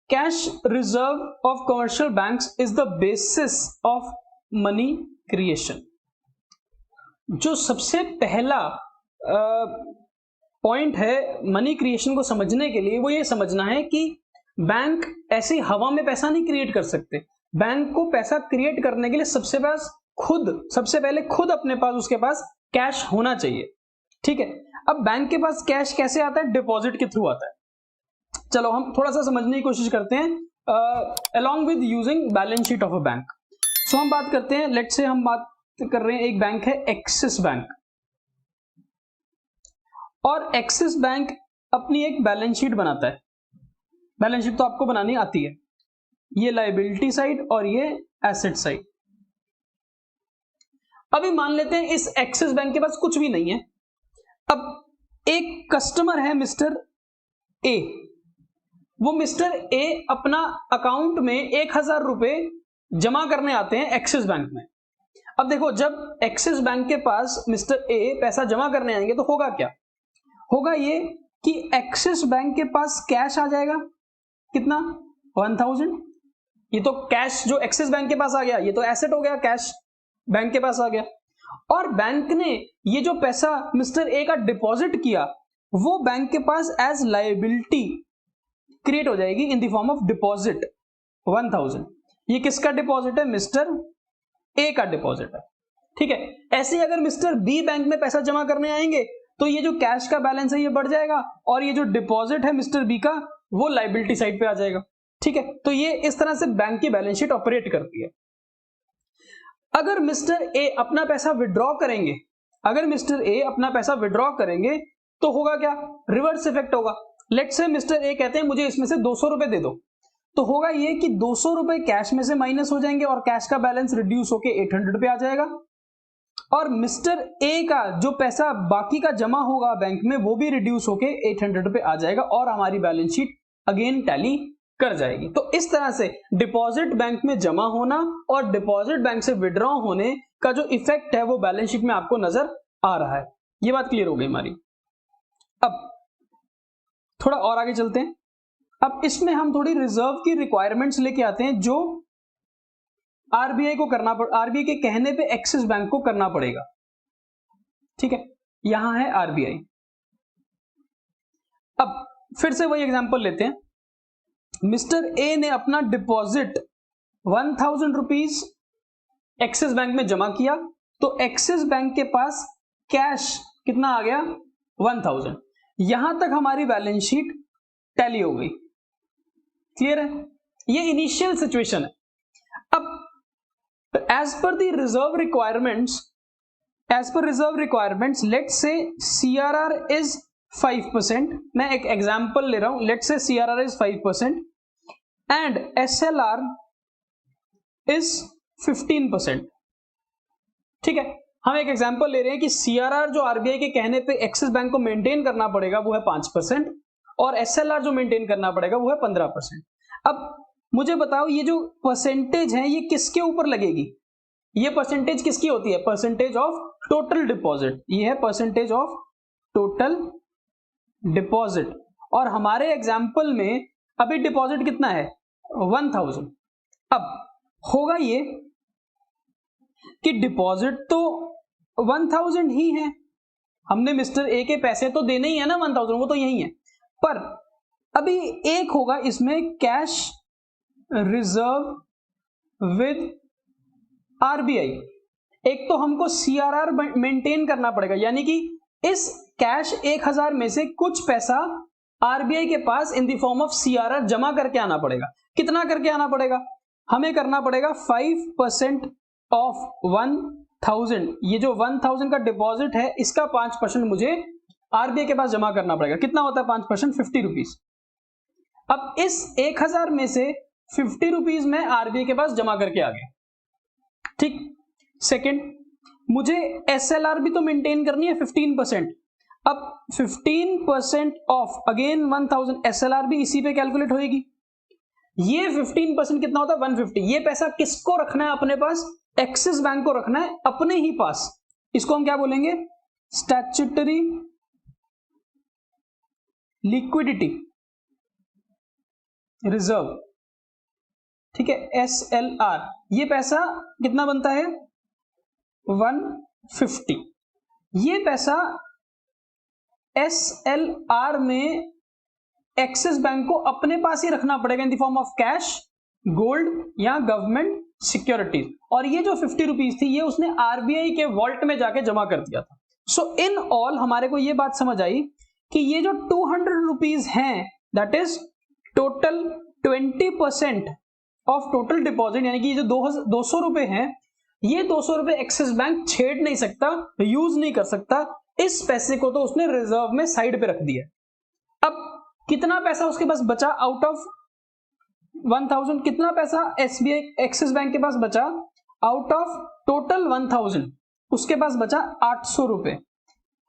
Cash reserve of commercial banks is the basis of money creation. जो सबसे पहला point है मनी क्रिएशन को समझने के लिए, वो ये समझना है कि बैंक ऐसी हवा में पैसा नहीं क्रिएट कर सकते। बैंक को पैसा क्रिएट करने के लिए सबसे पहले खुद अपने पास, उसके पास कैश होना चाहिए। ठीक है, अब बैंक के पास कैश कैसे आता है? डिपॉजिट के थ्रू आता है। चलो हम थोड़ा सा समझने की कोशिश करते हैं along with using balance sheet of a bank. So हम बात करते हैं, लेट्स से हम बात कर रहे हैं, एक बैंक है एक्सिस बैंक, और एक्सिस बैंक अपनी एक बैलेंस शीट बनाता है। बैलेंस शीट तो आपको बनानी आती है, ये लायबिलिटी साइड और ये एसेट साइड। अभी मान लेते हैं इस एक्सिस बैंक के पास कुछ भी नहीं है। अब एक कस्टमर है मिस्टर ए, वो मिस्टर ए अपना अकाउंट में 1000 रुपए जमा करने आते हैं एक्सिस बैंक में। अब देखो, जब एक्सिस बैंक के पास मिस्टर ए पैसा जमा करने आएंगे तो होगा क्या? होगा ये कि एक्सिस बैंक के पास कैश आ जाएगा, कितना? 1000। ये तो कैश जो एक्सिस बैंक के पास आ गया, ये तो एसेट हो गया, कैश बैंक के पास आ गया। और बैंक ने ये जो पैसा मिस्टर ए का डिपॉजिट किया, वो बैंक के पास एज लायबिलिटी क्रिएट हो जाएगी इन द फॉर्म ऑफ डिपॉजिट 1000। ये किसका डिपॉजिट है? मिस्टर ए का डिपॉजिट है। ठीक है, ऐसे ही अगर मिस्टर बी बैंक में पैसा जमा करने आएंगे तो ये जो कैश का बैलेंस है ये बढ़ जाएगा, और ये जो डिपॉजिट है मिस्टर बी का, वो लायबिलिटी साइड पे आ जाएगा। ठीक है, तो ये इस तरह से बैंक की बैलेंस शीट ऑपरेट करती है। अगर मिस्टर ए अपना पैसा विड्रॉ करेंगे, तो होगा क्या? रिवर्स इफेक्ट होगा। लेट्स से मिस्टर ए कहते हैं मुझे इसमें से 200 रुपए दे दो, तो होगा ये कि 200 रुपए कैश में से माइनस हो जाएंगे और कैश का बैलेंस रिड्यूस होके 800 पे आ जाएगा, और मिस्टर ए का जो पैसा बाकी का जमा होगा बैंक में, वो भी रिड्यूस होके 800 पे आ जाएगा, और हमारी बैलेंस शीट अगेन टैली कर जाएगी। तो इस तरह से डिपॉजिट बैंक में जमा होना और डिपॉजिट बैंक से विड्रॉ होने का जो इफेक्ट है वो बैलेंस शीट में आपको नजर आ रहा है। ये बात क्लियर हो गई हमारी। अब थोड़ा और आगे चलते हैं। अब इसमें हम थोड़ी रिजर्व की रिक्वायरमेंट्स लेके आते हैं, जो आरबीआई को करना आरबीआई के कहने पे एक्सिस बैंक को करना पड़ेगा। ठीक है, यहां है आरबीआई। अब फिर से वही एग्जांपल लेते हैं। मिस्टर ए ने अपना डिपॉजिट 1000 रुपीज एक्सिस बैंक में जमा किया, तो एक्सिस बैंक के पास कैश कितना आ गया? 1000। यहां तक हमारी बैलेंस शीट टैली हो गई। क्लियर है? ये इनिशियल सिचुएशन है। अब as per reserve requirements, let's say CRR is 5%. मैं एक एग्जांपल ले रहा हूं, let's say CRR is 5% and SLR is 15%. ठीक है, हम एक एग्जांपल ले रहे हैं कि CRR जो आरबीआई के कहने पे एक्सिस बैंक को मेंटेन करना पड़ेगा वो है 5%, और SLR जो मेंटेन करना पड़ेगा वो है 15%। अब मुझे बताओ, ये जो परसेंटेज है ये किसके ऊपर लगेगी? ये परसेंटेज किसकी होती है? Percentage of total deposit. ये है परसेंटेज ऑफ टोटल डिपॉजिट, और हमारे एग्जांपल में अभी डिपॉजिट कितना है? 1000। अब होगा ये कि डिपॉजिट तो 1000 ही है, हमने मिस्टर ए के पैसे तो देने ही है ना 1000, वो तो यही है, पर अभी एक होगा इसमें कैश रिजर्व विद आरबीआई। एक तो हमको सीआरआर मेंटेन करना पड़ेगा, यानी कि इस कैश 1000 में से कुछ पैसा आरबीआई के पास in the form of CRR जमा करके आना पड़ेगा। कितना करके आना पड़ेगा? हमें करना पड़ेगा 5% ऑफ 1000। ये जो 1000 का डिपॉजिट है इसका 5% मुझे आरबीआई के पास जमा करना पड़ेगा। कितना होता है 5%? 50 रुपीज। अब इस 1000 में से 50 रुपीज मैं आरबीआई के पास जमा करके आ गया। ठीक, सेकंड, मुझे एसएलआर भी तो मेंटेन करनी है 15%। अब 15% ऑफ अगेन 1000 एसएलआर भी इसी पे कैलकुलेट होगी। ये 15% कितना होता है? 150। ये पैसा किसको रखना है अपने पास? एक्सिस बैंक को रखना है अपने ही पास। इसको हम क्या बोलेंगे? Statutory liquidity. रिजर्व, ठीक है, SLR, ये पैसा कितना बनता है 150। ये पैसा SLR में एक्सिस बैंक को अपने पास ही रखना पड़ेगा इन the form of cash, gold या गवर्नमेंट सिक्योरिटीज। और ये जो 50 रुपीज थी ये उसने RBI के वॉल्ट में जाके जमा कर दिया था। सो इन ऑल हमारे को ये बात समझ आई कि ये जो 200 रुपीज हैं that is total 20% of total deposit, यानी कि ये जो 200 रुपए हैं, ये 200 रुपए एक्सिस बैंक छेड़ नहीं सकता, यूज नहीं कर सकता। इस पैसे को तो उसने रिजर्व में साइड पे रख दिया। अब कितना पैसा उसके पास बचा आउट ऑफ 1000, कितना पैसा SBI एक्सिस बैंक के पास बचा आउट ऑफ टोटल 1000, उसके पास बचा 800 रुपए।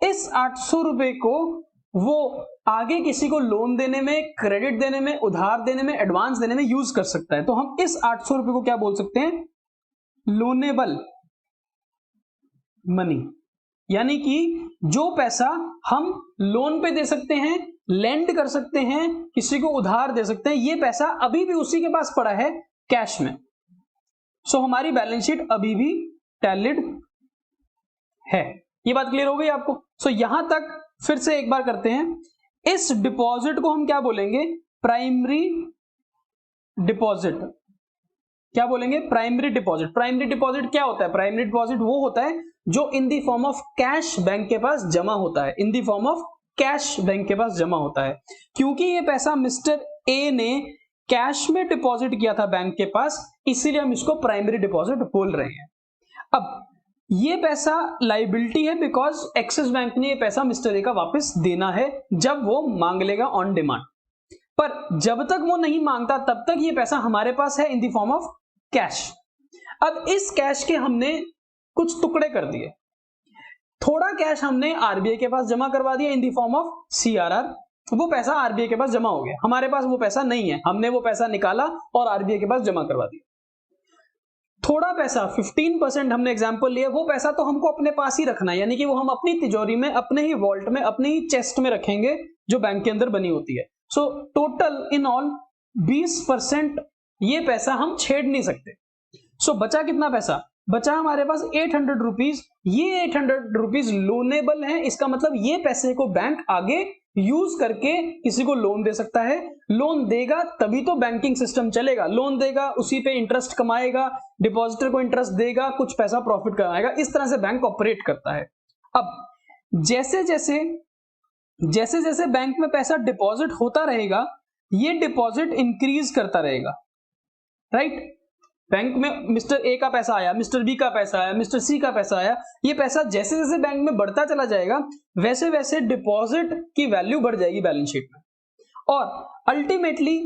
इस 800 रुपए को वो आगे किसी को लोन देने में, क्रेडिट देने में, उधार देने में, एडवांस देने में यूज कर सकता है। तो हम इस 800 रुपए को क्या बोल सकते हैं, लोनेबल मनी, यानी कि जो पैसा हम लोन पे दे सकते हैं, लेंड कर सकते हैं, किसी को उधार दे सकते हैं, ये पैसा अभी भी उसी के पास पड़ा है कैश में। सो हमारी बैलेंस शीट अभी भी टैलिड है। ये बात क्लियर हो गई आपको? सो यहां तक फिर से एक बार करते हैं। इस डिपॉजिट को हम क्या बोलेंगे, प्राइमरी डिपॉजिट। क्या बोलेंगे, प्राइमरी डिपॉजिट। प्राइमरी डिपॉजिट क्या होता है, प्राइमरी डिपॉजिट वो होता है जो in the form of cash bank के पास जमा होता है, in the form of cash bank के पास जमा होता है। क्योंकि ये पैसा मिस्टर ए ने कैश में डिपॉजिट किया था बैंक के पास, इसीलिए हम इसको प्राइमरी डिपॉजिट बोल रहे हैं। अब ये पैसा लाइबिलिटी है बिकॉज एक्सिस बैंक ने ये पैसा मिस्टर ए का वापस देना है जब वो मांग लेगा ऑन डिमांड। पर जब तक वो नहीं मांगता तब तक ये पैसा हमारे पास है इन द फॉर्म ऑफ कैश। अब इस कैश के हमने कुछ टुकड़े कर दिए। थोड़ा कैश हमने आरबीआई के पास जमा करवा दिया इन द फॉर्म ऑफ CRR, वो पैसा आरबीआई के पास जमा हो गया। हमारे पास वो पैसा नहीं है, हमने वो पैसा निकाला और आरबीआई के पास जमा करवा दिया। थोड़ा पैसा 15% हमने एग्जांपल लिया, वो पैसा तो हमको अपने पास ही रखना है, यानी कि वो हम अपनी तिजोरी में, अपने ही वॉल्ट में, अपने ही चेस्ट में रखेंगे जो बैंक के अंदर बनी होती है। सो टोटल इन ऑल 20% ये पैसा हम छेड़ नहीं सकते। सो बचा कितना पैसा, बचा हमारे पास 800 रुपीज। ये 800 रुपीज लोनेबल है, इसका मतलब ये पैसे को बैंक आगे यूज करके किसी को लोन दे सकता है। लोन देगा तभी तो बैंकिंग सिस्टम चलेगा, लोन देगा उसी पे इंटरेस्ट कमाएगा, डिपॉजिटर को इंटरेस्ट देगा, कुछ पैसा प्रॉफिट कमाएगा। इस तरह से बैंक ऑपरेट करता है। अब जैसे जैसे बैंक में पैसा डिपॉजिट होता रहेगा, ये डिपॉजिट इंक्रीज करता रहेगा, राइट। बैंक में मिस्टर ए का पैसा आया, मिस्टर बी का पैसा आया, मिस्टर सी का पैसा आया, ये पैसा जैसे जैसे बैंक में बढ़ता चला जाएगा वैसे वैसे डिपॉजिट की वैल्यू बढ़ जाएगी बैलेंस शीट में। और अल्टीमेटली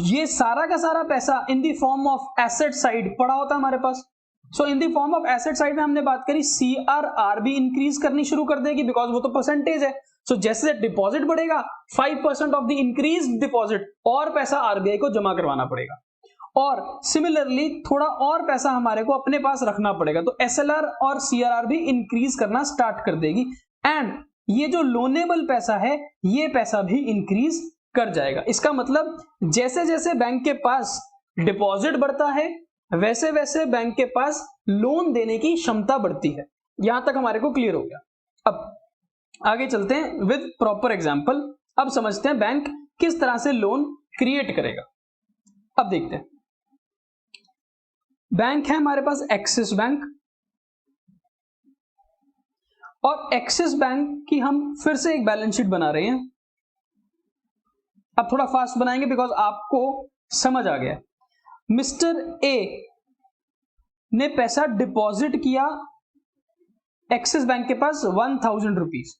ये सारा का सारा पैसा in the form of asset side पड़ा होता है हमारे पास। So in the form of asset side में हमने बात करी, CRR भी इंक्रीज करनी शुरू कर देगी बिकॉज वो तो परसेंटेज है। सो जैसे डिपॉजिट बढ़ेगा 5% ऑफ द इंक्रीज डिपॉजिट और पैसा आरबीआई को जमा करवाना पड़ेगा, और सिमिलरली थोड़ा और पैसा हमारे को अपने पास रखना पड़ेगा। तो SLR और CRR भी इंक्रीज करना स्टार्ट कर देगी, एंड ये जो लोनेबल पैसा है ये पैसा भी इंक्रीज कर जाएगा। इसका मतलब जैसे जैसे बैंक के पास डिपॉजिट बढ़ता है वैसे वैसे बैंक के पास लोन देने की क्षमता बढ़ती है। यहां तक हमारे को क्लियर हो गया। अब आगे चलते हैं विद प्रॉपर एग्जांपल। अब समझते हैं बैंक किस तरह से लोन क्रिएट करेगा। अब देखते हैं, बैंक है हमारे पास एक्सिस बैंक, और एक्सिस बैंक की हम फिर से एक बैलेंस शीट बना रहे हैं। अब थोड़ा फास्ट बनाएंगे बिकॉज आपको समझ आ गया। मिस्टर ए ने पैसा डिपॉजिट किया एक्सिस बैंक के पास 1000 रुपीज।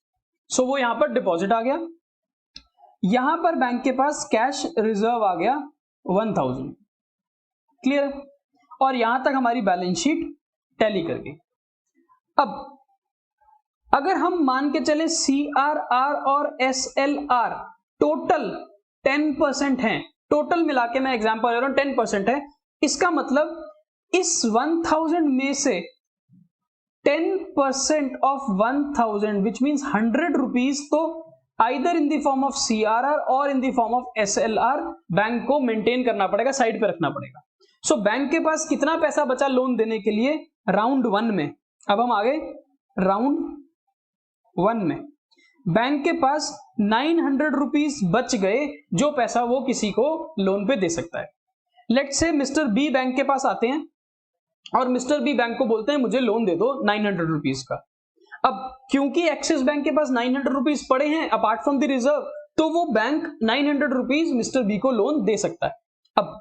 सो वो यहां पर डिपॉजिट आ गया, यहां पर बैंक के पास कैश रिजर्व आ गया 1000। क्लियर? और यहां तक हमारी बैलेंस शीट टैली कर गई। अब अगर हम मान के चले CRR और SLR टोटल 10% है, टोटल मिला के मैं एग्जांपल ले रहा हूं 10% है, इसका मतलब इस 1000 में से 10% ऑफ 1000 विच मीन्स 100 रुपीज तो either in the form of CRR और इन the form of SLR bank को मेंटेन करना पड़ेगा, साइड पे रखना पड़ेगा। सो बैंक के पास कितना पैसा बचा लोन देने के लिए? राउंड 1 में। अब हम आगे राउंड 1 में बैंक के पास 900 रुपीज बच गए, जो पैसा वो किसी को लोन पे दे सकता है। Let's say mister B bank के पास आते हैं और मिस्टर बी बैंक को बोलते हैं मुझे लोन दे दो 900 रुपीज का। अब क्योंकि एक्सिस बैंक के पास 900 रुपीज पड़े हैं अपार्ट फ्रॉम द रिजर्व, तो वो बैंक 900 रुपीज मिस्टर बी को लोन दे सकता है। अब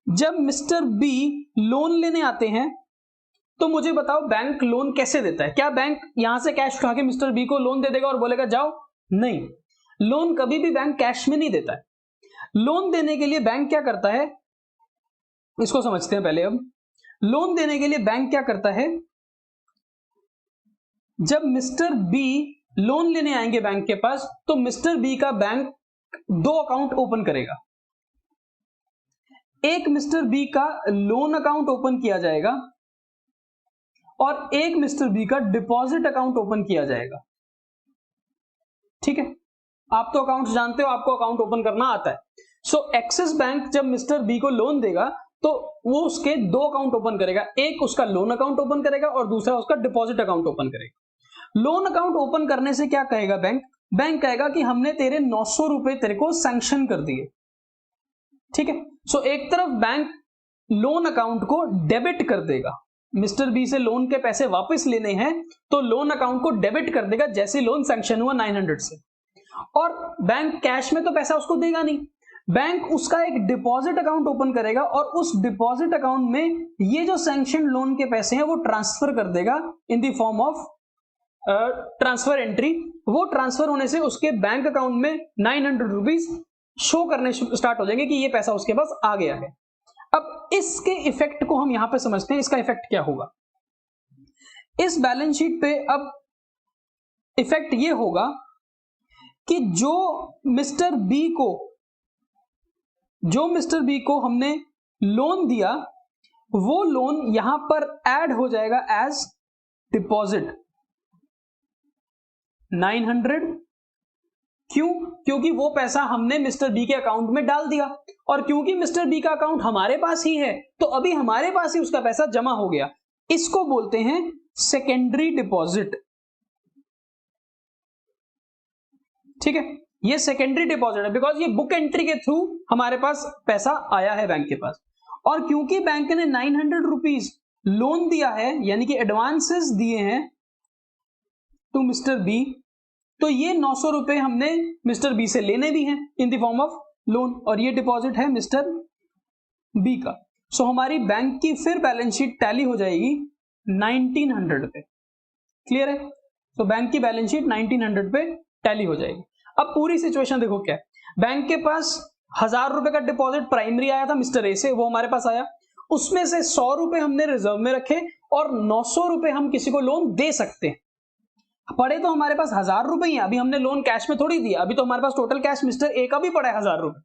जब मिस्टर बी लोन लेने आते हैं तो मुझे बताओ बैंक लोन कैसे देता है? क्या बैंक यहां से कैश उठा के मिस्टर बी को लोन दे देगा और बोलेगा जाओ? नहीं, लोन कभी भी बैंक कैश में नहीं देता है। लोन देने के लिए बैंक क्या करता है, इसको समझते हैं पहले। अब लोन देने के लिए बैंक क्या करता है, जब मिस्टर बी लोन लेने आएंगे बैंक के पास, तो मिस्टर बी का बैंक 2 अकाउंट ओपन करेगा। एक मिस्टर बी का लोन अकाउंट ओपन किया जाएगा और एक मिस्टर बी का डिपॉजिट अकाउंट ओपन किया जाएगा। ठीक है, आप तो अकाउंट जानते हो, आपको अकाउंट ओपन करना आता है। सो एक्सिस बैंक जब मिस्टर बी को लोन देगा तो वो उसके 2 अकाउंट ओपन करेगा, एक उसका लोन अकाउंट ओपन करेगा और दूसरा उसका डिपॉजिट अकाउंट ओपन करेगा। लोन अकाउंट ओपन करने से क्या कहेगा बैंक? बैंक कहेगा कि हमने तेरे 900 रुपए तेरे को सैंक्शन कर दिए। ठीक है, सो एक तरफ बैंक लोन अकाउंट को डेबिट कर देगा, मिस्टर बी से लोन के पैसे वापस लेने हैं तो लोन अकाउंट को डेबिट कर देगा जैसे लोन सैंक्शन हुआ 900 से। और बैंक कैश में तो पैसा उसको देगा नहीं, बैंक उसका एक डिपॉजिट अकाउंट ओपन करेगा और उस डिपॉजिट अकाउंट में ये जो सैंक्शन लोन के पैसे हैं वो ट्रांसफर कर देगा इन the form of transfer entry. वो ट्रांसफर होने से उसके बैंक अकाउंट में 900 रुपीज शो करने स्टार्ट हो जाएंगे कि ये पैसा उसके पास आ गया है। अब इसके इफेक्ट को हम यहां पे समझते हैं, इसका इफेक्ट क्या होगा। इस बैलेंस शीट पे अब इफेक्ट ये होगा कि जो मिस्टर बी को हमने लोन दिया वो लोन यहां पर ऐड हो जाएगा एज डिपॉजिट 900। क्यों? क्योंकि वो पैसा हमने मिस्टर बी के अकाउंट में डाल दिया और क्योंकि मिस्टर बी का अकाउंट हमारे पास ही है तो अभी हमारे पास ही उसका पैसा जमा हो गया। इसको बोलते हैं सेकेंडरी डिपॉजिट। ठीक है, ये सेकेंडरी डिपॉजिट है बिकॉज ये बुक एंट्री के थ्रू हमारे पास पैसा आया है बैंक के पास। और क्योंकि बैंक ने 900 रुपीज लोन दिया है यानी कि एडवांसेस दिए हैं टू मिस्टर बी, तो ये 900 रुपए हमने मिस्टर बी से लेने भी हैं इन द फॉर्म ऑफ लोन और ये डिपॉजिट है मिस्टर बी का। सो हमारी बैंक की फिर बैलेंस शीट टैली हो जाएगी 1900 पे। क्लियर है? तो बैंक की बैलेंस शीट 1900 पे टैली हो जाएगी। अब पूरी सिचुएशन देखो क्या है। बैंक के पास 1000 रुपए का डिपॉजिट प्राइमरी आया था मिस्टर ए से, वो हमारे पास आया, उसमें से 100 रुपए हमने रिजर्व में रखे और 900 रुपए हम किसी को लोन दे सकते हैं। पड़े तो हमारे पास 1000 रुपए ही, अभी हमने लोन कैश में थोड़ी दिया, अभी तो हमारे पास टोटल कैश मिस्टर ए का भी पड़ा है 1000 रुपए।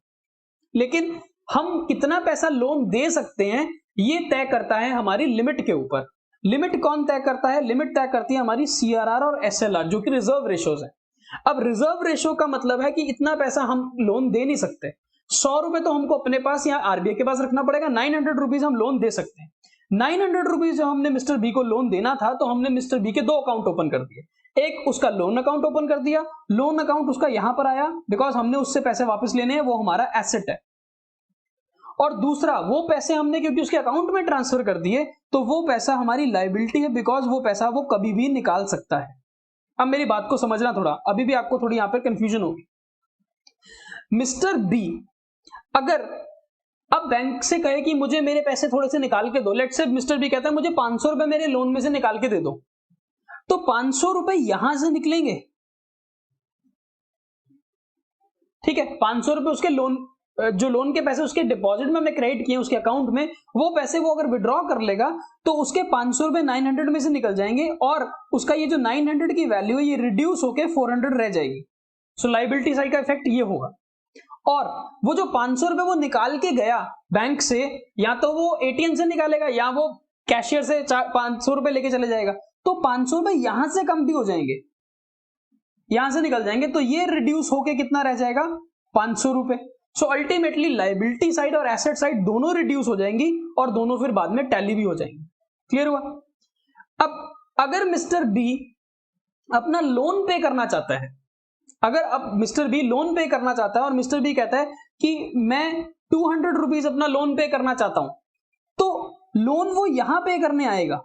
लेकिन हम कितना पैसा लोन दे सकते हैं ये तय करता है हमारी लिमिट के ऊपर। लिमिट कौन तय करता है? लिमिट तय करती है हमारी CRR और SLR जो कि रिजर्व रेशोज है। अब रिजर्व रेशो का मतलब है कि इतना पैसा हम लोन दे नहीं सकते। 100 रुपए तो हमको अपने पास या RBI के पास रखना पड़ेगा, 900 रुपीज हम लोन दे सकते हैं। 900 रुपीज जब हमने मिस्टर बी को लोन देना था तो हमने मिस्टर बी के 2 अकाउंट ओपन कर दिए। एक उसका लोन अकाउंट ओपन कर दिया, लोन अकाउंट उसका यहां पर आया बिकॉज हमने उससे पैसे वापस लेने हैं, वो हमारा एसेट है। और दूसरा वो पैसे हमने क्योंकि उसके अकाउंट में ट्रांसफर कर दिए तो वो पैसा हमारी लायबिलिटी है बिकॉज वो पैसा वो कभी भी निकाल सकता है। अब मेरी बात को समझना थोड़ा, अभी भी आपको थोड़ी यहां पर कंफ्यूजन होगी। मिस्टर बी अगर अब बैंक से कहे कि मुझे मेरे पैसे थोड़े से निकाल के दो, लेट्स से मिस्टर बी कहता है मुझे 500 रुपए मेरे लोन में से निकाल के दे दो, तो 500 रुपए यहां से निकलेंगे। ठीक है, 500 रुपए उसके लोन, जो लोन के पैसे उसके डिपॉजिट में हमने क्रेडिट किए उसके अकाउंट में, वो पैसे वो अगर विड्रॉ कर लेगा तो उसके 500 रुपए 900 में से निकल जाएंगे और उसका ये जो 900 की वैल्यू है ये रिड्यूस होके 400 रह जाएगी। सो लायबिलिटी साइड का इफेक्ट ये होगा। और वो जो 500 रुपए वो निकाल के गया बैंक से, या तो वो ATM से निकालेगा या वो कैशियर से 500 रुपए लेके चले जाएगा, तो 500 रुपए यहां से कम भी हो जाएंगे। यहां से निकल जाएंगे तो ये रिड्यूस होके कितना रह जाएगा 500 रुपए। सो अल्टीमेटली लायबिलिटी साइड और एसेट साइड दोनों रिड्यूस हो जाएंगी और दोनों फिर बाद में टैली भी हो जाएंगी। क्लियर हुआ? अब अगर मिस्टर बी अपना लोन पे करना चाहता है, अगर अब मिस्टर बी लोन पे करना चाहता है और मिस्टर बी कहता है कि मैं 200 रुपीज अपना लोन पे करना चाहता हूं, तो लोन वो यहां पे करने आएगा।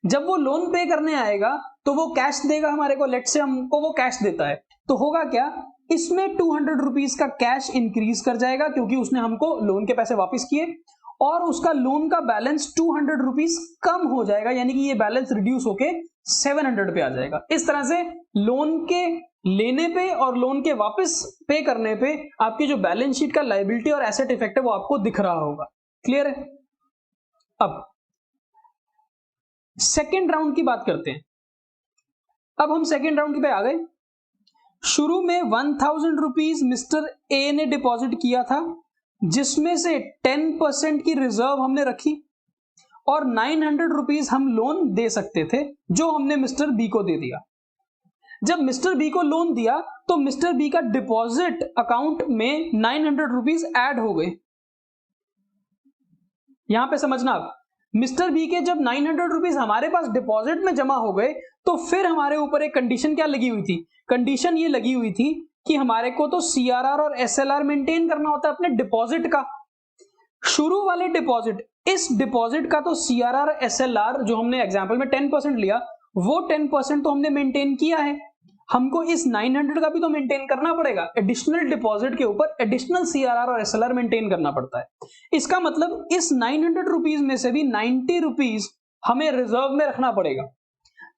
जब वो लोन पे करने आएगा तो वो कैश देगा हमारे को, लेट से हमको वो कैश देता है, तो होगा क्या, इसमें 200 रुपीज का कैश इंक्रीज कर जाएगा क्योंकि उसने हमको लोन के पैसे वापस किए और उसका लोन का बैलेंस 200 रुपीज कम हो जाएगा, यानी कि ये बैलेंस रिड्यूस होके 700 पे आ जाएगा। इस तरह से लोन के लेने पे और लोन के वापस पे करने पे आपकी जो बैलेंस शीट का लायबिलिटी और एसेट इफेक्ट है वो आपको दिख रहा होगा। क्लियर है? अब सेकेंड राउंड की बात करते हैं। अब हम सेकेंड राउंड पे आ गए। शुरू में 1000 रुपीज मिस्टर ए ने डिपॉजिट किया था, जिसमें से 10% की रिजर्व हमने रखी और 900 रुपीज हम लोन दे सकते थे, जो हमने मिस्टर बी को दे दिया। जब मिस्टर बी को लोन दिया तो मिस्टर बी का डिपॉजिट अकाउंट में 900 रुपीज ऐड हो गए। यहां पे समझना, आप मिस्टर बी के जब 900 रुपीज हमारे पास डिपॉजिट में जमा हो गए तो फिर हमारे ऊपर एक कंडीशन क्या लगी हुई थी? कंडीशन ये लगी हुई थी कि हमारे को तो सीआरआर और एसएलआर मेंटेन करना होता है अपने डिपॉजिट का। शुरू वाले डिपॉजिट, इस डिपॉजिट का तो सीआरआर एसएलआर जो हमने एग्जांपल में 10% लिया, वो 10% तो हमने मेंटेन किया है, हमको इस 900 का भी तो मेंटेन करना पड़ेगा। एडिशनल डिपॉजिट के ऊपर एडिशनल सीआरआर और एसएलआर मेंटेन करना पड़ता है। इसका मतलब इस 900 रुपीज में से भी 90 रुपीज हमें रिजर्व में रखना पड़ेगा।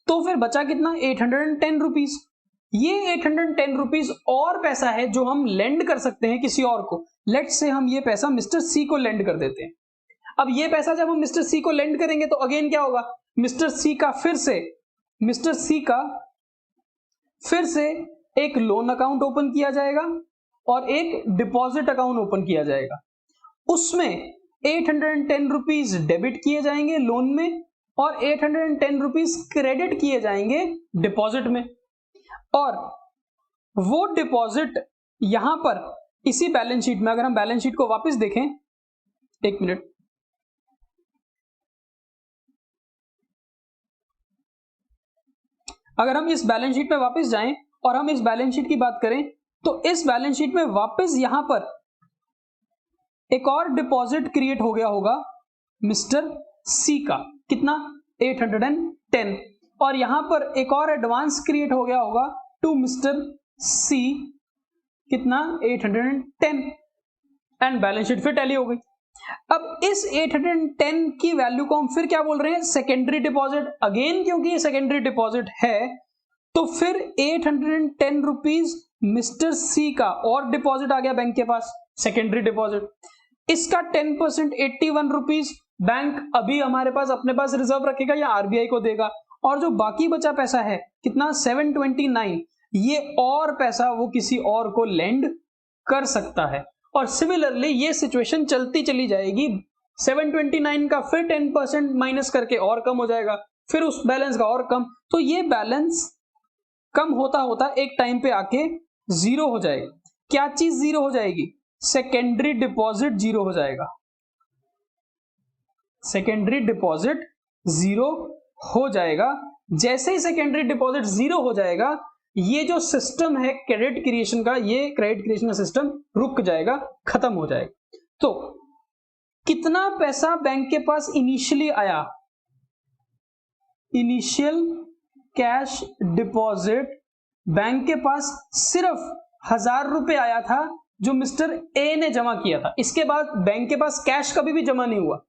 तो फिर बचा कितना? 810 रुपीज। ये 810 रुपीज और पैसा है जो हम लेंड कर सकते हैं किसी और को। लेट्स से हम ये पैसा मिस्टर सी को लेंड कर देते हैं। अब ये पैसा जब हम मिस्टर सी को लेंड करेंगे तो अगेन क्या होगा, मिस्टर सी का फिर से एक लोन अकाउंट ओपन किया जाएगा और एक डिपॉजिट अकाउंट ओपन किया जाएगा। उसमें 810 रुपीज डेबिट किए जाएंगे लोन में और 810 रुपीज क्रेडिट किए जाएंगे डिपॉजिट में। और वो डिपॉजिट यहां पर इसी बैलेंस शीट में, अगर हम बैलेंस शीट को वापस देखें, एक मिनट, अगर हम इस बैलेंस शीट में वापस जाएं और हम इस बैलेंस शीट की बात करें तो इस बैलेंस शीट में वापस यहां पर एक और डिपॉजिट क्रिएट हो गया होगा मिस्टर सी का, कितना? 810। और यहां पर एक और एडवांस क्रिएट हो गया होगा टू मिस्टर सी, कितना? 810। एंड बैलेंस शीट फिर टैली हो गई। अब इस 810 की वैल्यू को हम फिर क्या बोल रहे हैं? Secondary deposit. अगेन क्योंकि ये सेकेंडरी डिपॉजिट है तो फिर 810 रुपीज मिस्टर सी का और डिपॉजिट आ गया बैंक के पास, सेकेंडरी डिपॉजिट। इसका 10% 81 रुपीज बैंक अभी हमारे पास अपने पास रिजर्व रखेगा या आरबीआई को देगा, और जो बाकी बचा पैसा है कितना? 729, ये और पैसा वो किसी और को लेंड कर सकता है। और सिमिलरली ये सिचुएशन चलती चली जाएगी। 729 का फिर 10% माइनस करके और कम हो जाएगा, फिर उस बैलेंस का और कम, तो ये बैलेंस कम होता होता एक टाइम पे आके जीरो हो जाएगा। क्या चीज जीरो हो जाएगी? सेकेंडरी डिपॉजिट जीरो हो जाएगा। सेकेंडरी डिपॉजिट जीरो हो जाएगा। जैसे ही सेकेंडरी डिपॉजिट जीरो हो जाएगा, ये जो सिस्टम है क्रेडिट क्रिएशन का, ये क्रेडिट क्रिएशन का सिस्टम रुक जाएगा, खत्म हो जाएगा। तो कितना पैसा बैंक के पास इनिशियली आया? इनिशियल कैश डिपॉजिट बैंक के पास सिर्फ 1000 रुपए आया था जो मिस्टर ए ने जमा किया था। इसके बाद बैंक के पास कैश कभी भी जमा नहीं हुआ।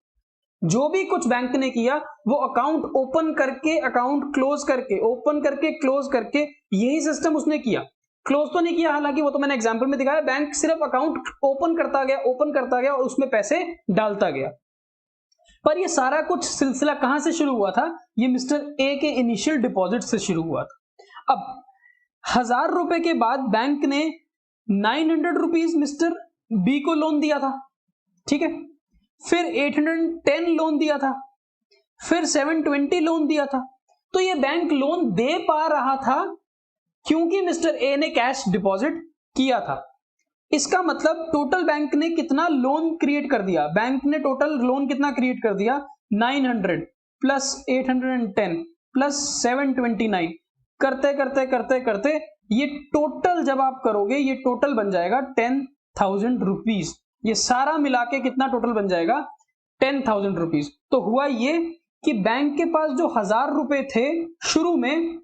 जो भी कुछ बैंक ने किया वो अकाउंट ओपन करके, अकाउंट क्लोज करके, ओपन करके, क्लोज करके, यही सिस्टम उसने किया। क्लोज तो नहीं किया, हालांकि वो तो मैंने एग्जांपल में दिखाया। बैंक सिर्फ अकाउंट ओपन करता गया और उसमें पैसे डालता गया। पर ये सारा कुछ सिलसिला कहां से शुरू हुआ था? ये मिस्टर ए के इनिशियल डिपॉजिट से शुरू हुआ था। अब 1000 रुपए के बाद बैंक ने 900 रुपीज मिस्टर बी को लोन दिया था, ठीक है। फिर 810 लोन दिया था, फिर 720 लोन दिया था। तो ये बैंक लोन दे पा रहा था क्योंकि मिस्टर ए ने कैश डिपॉजिट किया था। इसका मतलब टोटल बैंक ने कितना लोन क्रिएट कर दिया, बैंक ने टोटल लोन कितना क्रिएट कर दिया, 900 प्लस 810 प्लस 729 करते करते करते करते ये टोटल जब आप करोगे ये टोटल बन जाएगा 10,000 रुपीज। ये सारा मिला के कितना टोटल बन जाएगा, 10,000 रुपीज। तो हुआ ये कि बैंक के पास जो 1,000 रुपए थे शुरू में,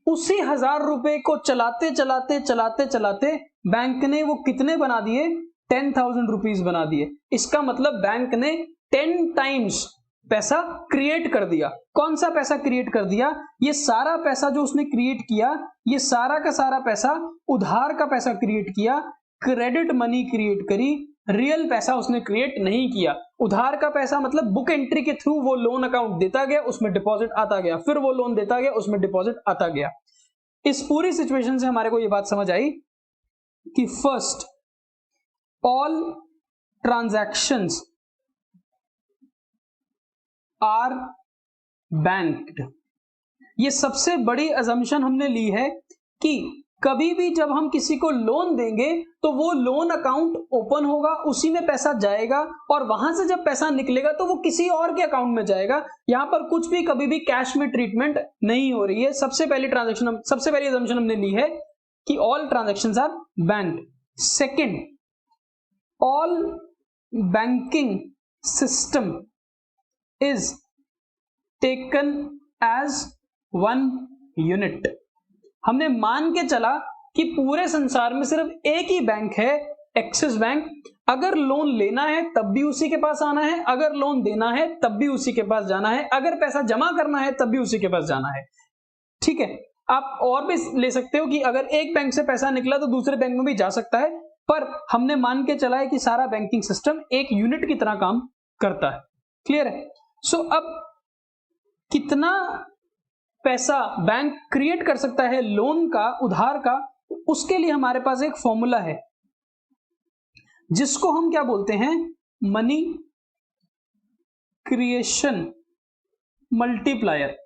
उसी 1,000 रुपए को चलाते चलाते चलाते चलाते बैंक ने वो कितने बना दिए, 10,000 रुपीज बना दिए। इसका मतलब बैंक ने 10 टाइम्स पैसा क्रिएट कर दिया। कौन सा पैसा क्रिएट कर दिया, ये सारा पैसा जो उसने क्रिएट किया, ये सारा का सारा पैसा उधार का पैसा क्रिएट किया, क्रेडिट मनी क्रिएट करी, रियल पैसा उसने क्रिएट नहीं किया। उधार का पैसा मतलब बुक एंट्री के थ्रू वो लोन अकाउंट देता गया, उसमें डिपॉजिट आता गया, फिर वो लोन देता गया, उसमें डिपॉजिट आता गया। इस पूरी सिचुएशन से हमारे को ये बात समझ आई कि first, all transactions are banked. ये सबसे बड़ी अजम्पशन हमने ली है कि कभी भी जब हम किसी को लोन देंगे तो वो लोन अकाउंट ओपन होगा, उसी में पैसा जाएगा और वहां से जब पैसा निकलेगा तो वो किसी और के अकाउंट में जाएगा। यहां पर कुछ भी कभी भी कैश में ट्रीटमेंट नहीं हो रही है। सबसे पहली अजम्पशन हमने ली है कि all transactions are banked. Second, all banking system is taken as one unit. हमने मान के चला कि पूरे संसार में सिर्फ एक ही बैंक है, एक्सिस बैंक। अगर लोन लेना है तब भी उसी के पास आना है, अगर लोन देना है तब भी उसी के पास जाना है, अगर पैसा जमा करना है तब भी उसी के पास जाना है। ठीक है, आप और भी ले सकते हो कि अगर एक बैंक से पैसा निकला तो दूसरे बैंक में भी जा सकता है, पर हमने मान के चला है कि सारा बैंकिंग सिस्टम एक यूनिट की तरह काम करता है। क्लियर है? सो अब कितना पैसा बैंक क्रिएट कर सकता है लोन का, उधार का, उसके लिए हमारे पास एक फॉर्मूला है जिसको हम क्या बोलते हैं, मनी क्रिएशन मल्टीप्लायर,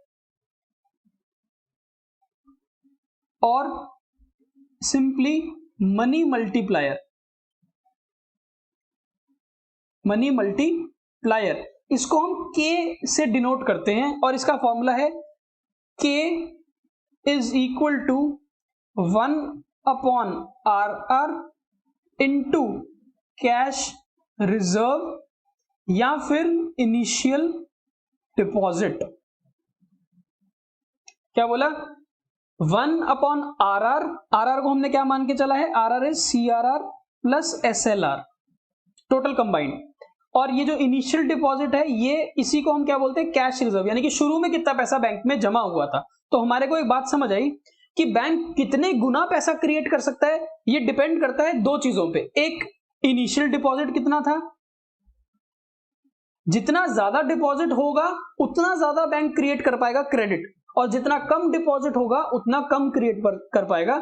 और simply money multiplier. Money multiplier इसको हम के से डिनोट करते हैं और इसका फॉर्मूला है K is equal to 1/RR into cash reserve या फिर इनिशियल डिपॉजिट। क्या बोला? 1/RR। RR को हमने क्या मान के चला है, RR is CRR plus SLR total combined. और ये जो इनिशियल डिपॉजिट है ये, इसी को हम क्या बोलते हैं, कैश रिजर्व, यानी कि शुरू में कितना पैसा बैंक में जमा हुआ था। तो हमारे को एक बात समझ आई कि बैंक कितने गुना पैसा क्रिएट कर सकता है। ये डिपेंड करता है दो चीजों पे, एक इनिशियल डिपॉजिट कितना था, जितना ज्यादा डिपॉजिट होगा उतना ज्यादा बैंक क्रिएट कर पाएगा क्रेडिट, और जितना कम डिपॉजिट होगा उतना कम क्रिएट कर पाएगा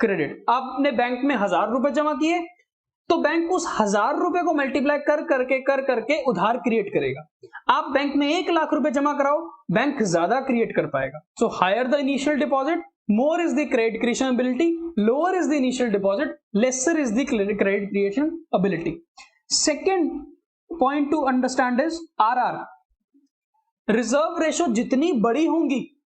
क्रेडिट। आपने बैंक में 1,000 रुपए जमा किए तो बैंक उस 1,000 रुपए को मल्टीप्लाई कर करके उधार क्रिएट करेगा। आप बैंक में 1,00,000 रुपए जमा कराओ, बैंक ज्यादा क्रिएट कर पाएगा। So higher the initial deposit, more is the credit creation ability, lower is the initial deposit, lesser is the credit creation ability. Second point to understand is RR. Reserve ratio जितनी बड़ी होंगी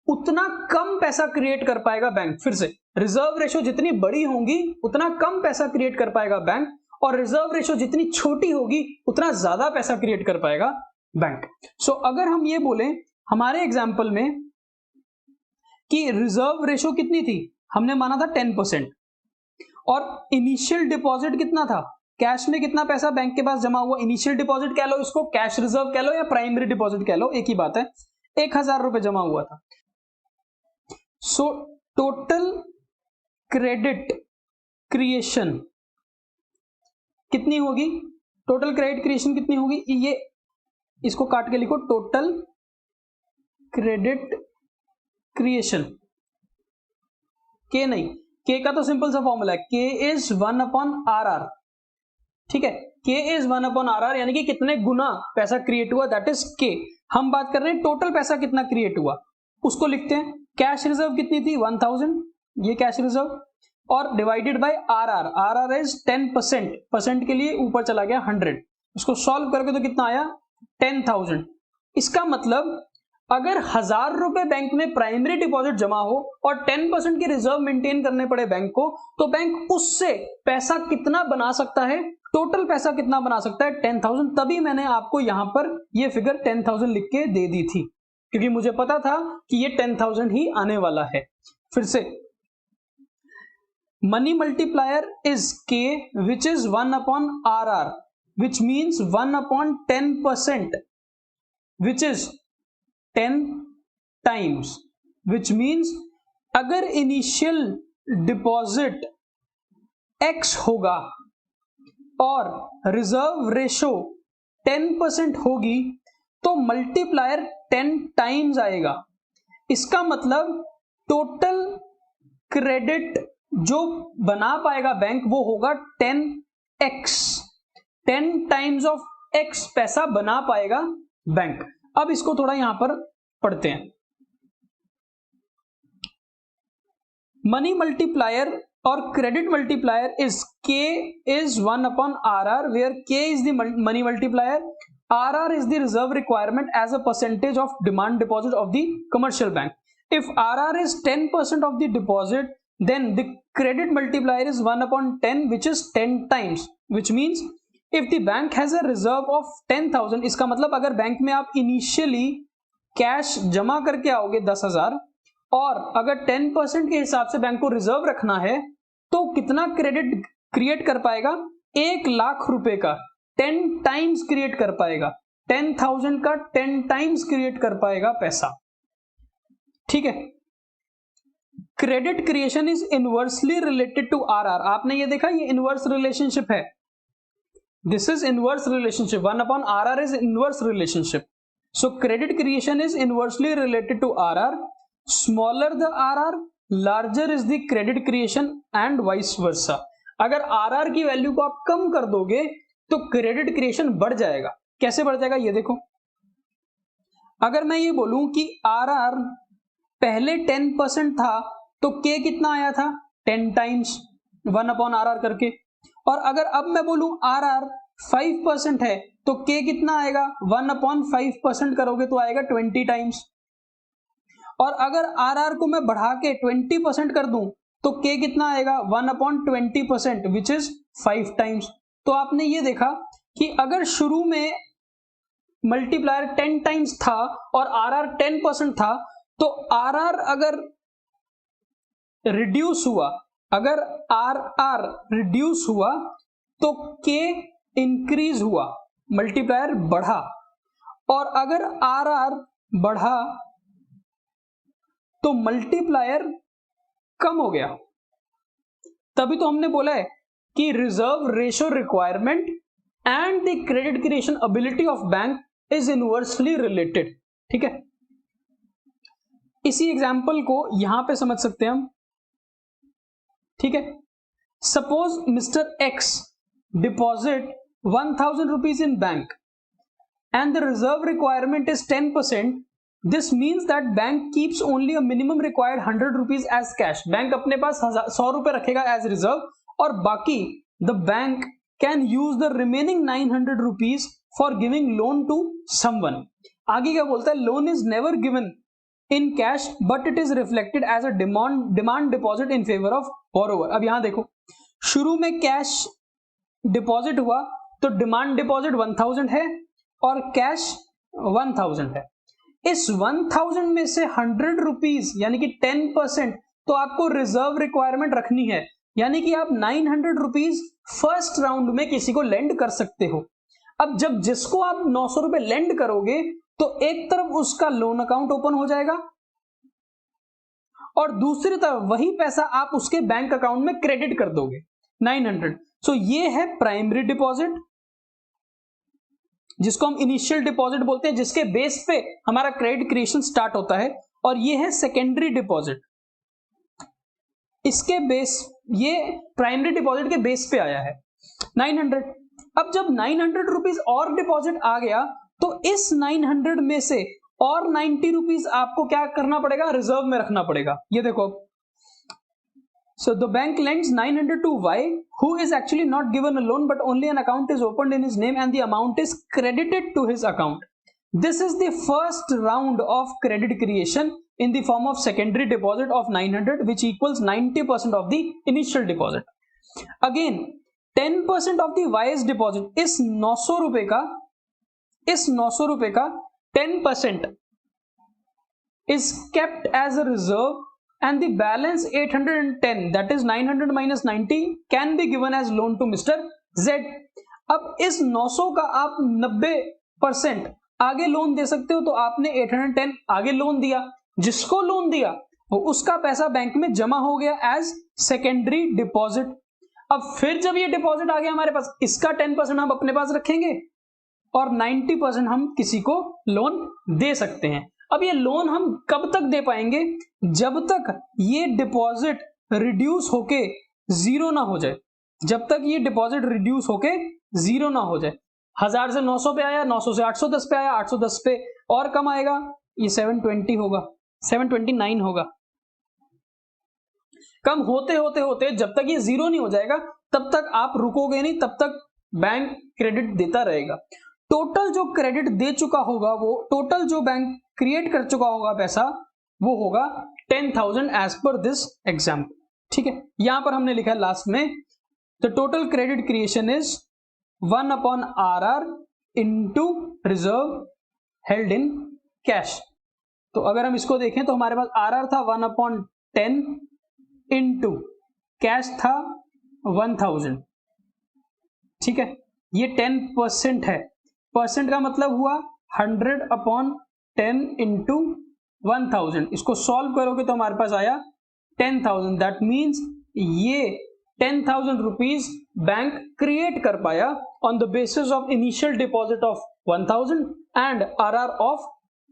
उतना कम पैसा create कर पाएगा bank. फिर से, reserve ratio जितनी बड़ी होंगी उतना कम पैसा क्रिएट कर पाएगा बैंक, और रिजर्व रेशो जितनी छोटी होगी उतना ज्यादा पैसा क्रिएट कर पाएगा बैंक। सो अगर हम ये बोलें हमारे एग्जांपल में कि रिजर्व रेशो कितनी थी, हमने माना था 10%, और इनिशियल डिपॉजिट कितना था, कैश में कितना पैसा बैंक के पास जमा हुआ, इनिशियल डिपॉजिट कह लो, इसको कैश रिजर्व कह लो या प्राइमरी डिपॉजिट कह लो, एक ही बात है, 1,000 रुपए जमा हुआ था। सो टोटल क्रेडिट क्रिएशन कितनी होगी, टोटल क्रेडिट क्रिएशन कितनी होगी, ये इसको काट के लिखो, टोटल क्रेडिट क्रिएशन। के नहीं, के का तो सिंपल सा फॉर्मूला है, के इज 1/RR। ठीक है, के इज 1/RR, यानी कि कितने गुना पैसा क्रिएट हुआ, दैट इज के। हम बात कर रहे हैं टोटल पैसा कितना क्रिएट हुआ, उसको लिखते हैं। कैश रिजर्व कितनी थी, 1,000, ये कैश रिजर्व, और divided by RR, RR is 10%, percent के लिए ऊपर चला गया 100, इसको सॉल्व करके तो कितना आया 10,000। इसका मतलब अगर 1,000 रुपए बैंक में प्राइमरी डिपॉजिट जमा हो और 10% के रिजर्व मेंटेन करने पड़े बैंक को, तो बैंक उससे पैसा कितना बना सकता है, टोटल पैसा कितना बना सकता है 10,000। तभी मैंने आपको यहां पर ये फिगर 10,000 लिख के दे दी थी, क्योंकि मुझे पता था कि ये 10,000 ही आने वाला है। फिर से मनी मल्टीप्लायर इज के which is 1/RR, which means 1/10%, which is 10 times, which means अगर इनिशियल डिपॉजिट x होगा और रिजर्व रेशो 10% होगी तो मल्टीप्लायर 10 टाइम्स आएगा। इसका मतलब टोटल क्रेडिट जो बना पाएगा बैंक वो होगा 10x, 10 टाइम्स ऑफ x पैसा बना पाएगा बैंक। अब इसको थोड़ा यहां पर पढ़ते हैं। मनी मल्टीप्लायर और credit multiplier is k is 1/RR, where k is the money multiplier, RR is the reserve requirement as a percentage of demand deposit of the commercial bank. If RR is 10% of the deposit, then the credit multiplier is 1/10, which is 10 times, which means if the bank has a reserve of 10,000, इसका मतलब अगर bank में आप initially cash जमा करके आओगे 10,000 और अगर 10% के हिसाब से बैंक को रिजर्व रखना है तो कितना क्रेडिट क्रिएट कर पाएगा, 1,00,000 रुपए का 10 टाइम्स क्रिएट कर पाएगा, 10,000 का 10 टाइम्स क्रिएट कर पाएगा पैसा। ठीक है, credit creation is inversely related to RR. आपने ये देखा, ये इनवर्स रिलेशनशिप है, this is inverse relationship, 1/RR is inverse relationship. So credit creation is inversely related to RR. Smaller the RR, larger is the credit creation and vice versa. अगर RR की value को आप कम कर दोगे तो credit creation बढ़ जाएगा। कैसे बढ़ जाएगा ये देखो, अगर मैं ये बोलूं कि RR पहले 10% था तो K कितना आया था 10 टाइम्स 1/RR करके, और अगर अब मैं बोलूं RR 5% है तो K कितना आएगा 1/5% करोगे तो आएगा 20 टाइम्स, और अगर RR को मैं बढ़ा के 20% कर दूं तो K कितना आएगा 1/20%, विच इज 5 टाइम्स। तो आपने ये देखा कि अगर शुरू में मल्टीप्लायर 10 टाइम्स था और RR 10% था तो RR अगर रिड्यूस हुआ, अगर RR रिड्यूस हुआ तो K इंक्रीज हुआ, मल्टीप्लायर बढ़ा, और अगर RR बढ़ा तो मल्टीप्लायर कम हो गया। तभी तो हमने बोला है कि reserve ratio requirement and the credit creation ability of bank is inversely related. ठीक है, इसी एग्जांपल को यहां पे समझ सकते हैं हम। ठीक है, suppose mister x deposit 1,000 rupees in bank and the reserve requirement is 10%, this means that bank keeps only a minimum required 100 rupees as cash. Bank अपने पास 100 रुपए रखेगा as reserve, और बाकी the bank can use the remaining 900 rupees for giving loan to someone. आगे क्या बोलता है, loan is never given in cash but it is reflected as a demand deposit in favor of borrower. अब यहां देखो, शुरू में कैश डिपॉजिट हुआ तो डिमांड डिपॉजिट 1,000 है और कैश 1,000 है। इस 1,000 में से 100 रुपीज यानी कि 10% तो आपको रिजर्व रिक्वायरमेंट रखनी है, यानी कि आप 900 रुपीज फर्स्ट राउंड में किसी को लेंड कर सकते हो। अब जब जिसको आप 900 रुपए लेंड करोगे तो एक तरफ उसका लोन अकाउंट ओपन हो जाएगा और दूसरी तरफ वही पैसा आप उसके बैंक अकाउंट में क्रेडिट कर दोगे 900। सो ये है प्राइमरी डिपॉजिट, जिसको हम इनिशियल डिपॉजिट बोलते हैं, जिसके बेस पे हमारा क्रेडिट क्रिएशन स्टार्ट होता है, और ये है सेकेंडरी डिपॉजिट, इसके बेस, ये प्राइमरी डिपॉजिट के बेस पे आया है 900। अब जब 900 रुपीज और डिपॉजिट आ गया तो इस 900 में से और 90 रुपीज आपको क्या करना पड़ेगा, रिजर्व में रखना पड़ेगा। ये देखो, So the bank lends 900 to Y, who is actually not given a loan, but only an account is opened in his name and the amount is credited to his account. This is the first round of credit creation in the form of secondary deposit of 900, which equals 90% of the initial deposit. Again, 10% of the Y's deposit, इस 900 रुपए का 10% is kept as a reserve, and the balance 810, that is 900 minus 90, can be given as loan to Mr. Z. अब इस 900 का आप 90% आगे loan दे सकते हो, तो आपने 810 आगे लोन दिया, जिसको लोन दिया वो उसका पैसा बैंक में जमा हो गया एज सेकेंडरी डिपॉजिट। अब फिर जब ये डिपॉजिट आ गया हमारे पास, इसका 10% हम अपने पास रखेंगे और 90% हम किसी को लोन दे सकते हैं। अब ये लोन हम कब तक दे पाएंगे? जब तक ये डिपॉजिट रिड्यूस होके जीरो ना हो जाए। जब तक ये डिपॉजिट रिड्यूस होके जीरो ना हो जाए। 1000 से 900 पे आया, 900 से 810 पे आया, 810 पे और कम आएगा, ये 720 होगा, 729 होगा। कम होते होते होते जब तक ये जीरो नहीं हो जाएगा तब तक आप रुकोगे नहीं, तब तक बैंक क्रेडिट देता रहेगा। टोटल जो क्रेडिट दे चुका होगा, वो टोटल जो बैंक क्रिएट कर चुका होगा पैसा, वो होगा 10,000 एज पर दिस एग्जाम्पल। ठीक है, यहां पर हमने लिखा है लास्ट में, the total credit creation is 1/RR into reserve held in cash. तो अगर हम इसको देखें तो हमारे पास RR था 1/10 इंटू कैश था 1000। ठीक है, ये 10% है, परसेंट का मतलब हुआ 100/10 इंटू 1000। इसको सॉल्व करोगे तो हमारे पास आया 10,000। दैट मीन्स ये 10,000 रुपीज बैंक क्रिएट कर पाया on the basis of initial deposit of 1000 and RR of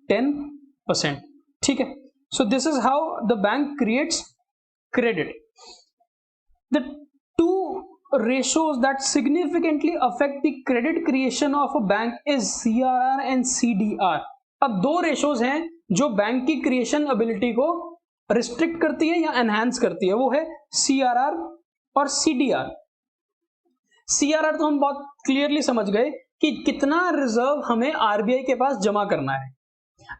10%। ठीक है, so this is how the bank creates credit. The two ratios that significantly affect the credit creation of a bank is CRR and CDR. अब दो ratios हैं जो bank की creation ability को restrict करती है या एनहांस करती है, वो है CRR और CDR। CRR तो हम बहुत क्लियरली समझ गए कि कितना रिजर्व हमें RBI के पास जमा करना है।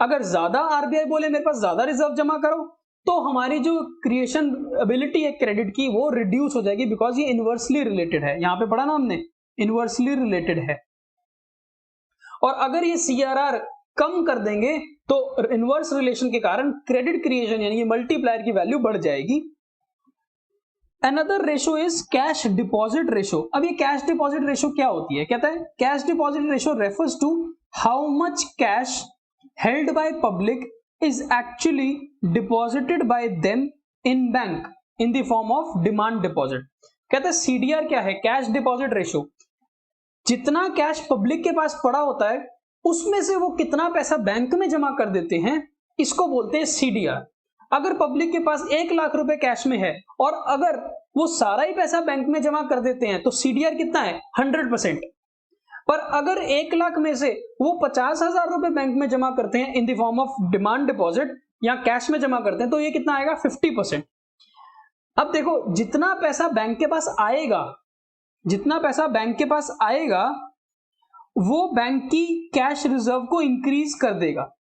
अगर ज्यादा RBI बोले मेरे पास ज्यादा रिजर्व जमा करो, तो हमारी जो क्रिएशन एबिलिटी है क्रेडिट की वो रिड्यूस हो जाएगी, बिकॉज ये इनवर्सली रिलेटेड है। यहां पे पढ़ा ना हमने, इनवर्सली रिलेटेड है। और अगर ये CRR कम कर देंगे तो इनवर्स रिलेशन के कारण क्रेडिट क्रिएशन यानी मल्टीप्लायर की वैल्यू बढ़ जाएगी। Another ratio is cash deposit ratio. अब ये कैश डिपॉजिट रेशो क्या होती है? कहता है cash deposit ratio refers to how much cash held by public is actually deposited by them in bank in the form of demand deposit। कहते हैं CDR क्या है? Cash deposit ratio. जितना कैश पब्लिक के पास पड़ा होता है उसमें से वो कितना पैसा बैंक में जमा कर देते हैं, इसको बोलते हैं CDR। अगर पब्लिक के पास 1 लाख रुपए कैश में है और अगर वो सारा ही पैसा बैंक में जमा कर देते हैं तो CDR कितना है? 100%। पर अगर 1 लाख में से वो 50,000 रुपए बैंक में जमा करते हैं इन the form of demand deposit या कैश में जमा करते हैं, तो ये कितना आएगा? 50%। अब देखो, जितना पैसा बैंक के पास आएगा, जितना पैसा बैंक के पास आएगा वो बैंक की कैश रिजर्व को इंक्रीज कर देगा।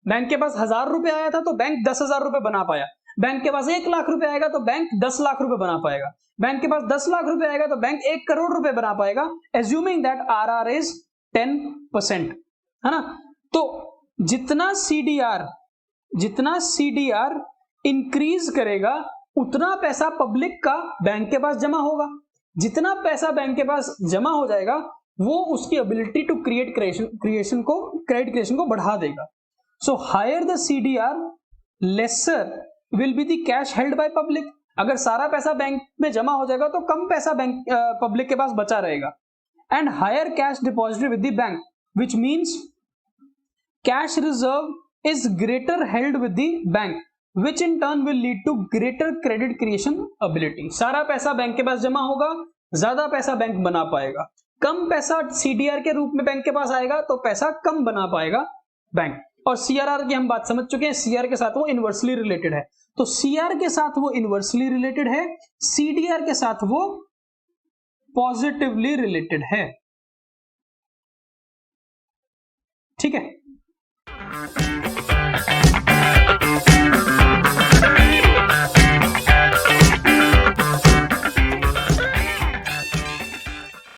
बैंक के पास 1000 रुपए आया था तो बैंक 10,000 रुपए बना पाया। बैंक के पास 1 लाख रुपए आएगा तो बैंक 10 लाख रुपए बना पाएगा। बैंक के पास 10 लाख रुपए आएगा तो बैंक 1 करोड़ रुपए बना पाएगा, एज्यूमिंग दैट RR इज 10%, है ना। तो जितना CDR इंक्रीज करेगा उतना पैसा पब्लिक का बैंक के पास जमा होगा। जितना पैसा बैंक के पास जमा हो जाएगा वो उसकी ability to create credit creation को बढ़ा देगा। So higher the CDR lesser will be the cash held by public. अगर सारा पैसा बैंक में जमा हो जाएगा तो कम पैसा बैंक पब्लिक के पास बचा रहेगा। And higher cash deposited with the bank, which means cash reserve is greater held with the bank, which in turn will lead to greater credit creation ability. सारा पैसा बैंक के पास जमा होगा, ज्यादा पैसा बैंक बना पाएगा। कम पैसा CDR के रूप में बैंक के पास आएगा तो पैसा कम बना पाएगा बैंक। और CRR की हम बात समझ चुके हैं, CR के साथ वो इनवर्सली रिलेटेड है, तो CR के साथ वो इनवर्सली रिलेटेड है, CDR के साथ वो पॉजिटिवली रिलेटेड है। ठीक है।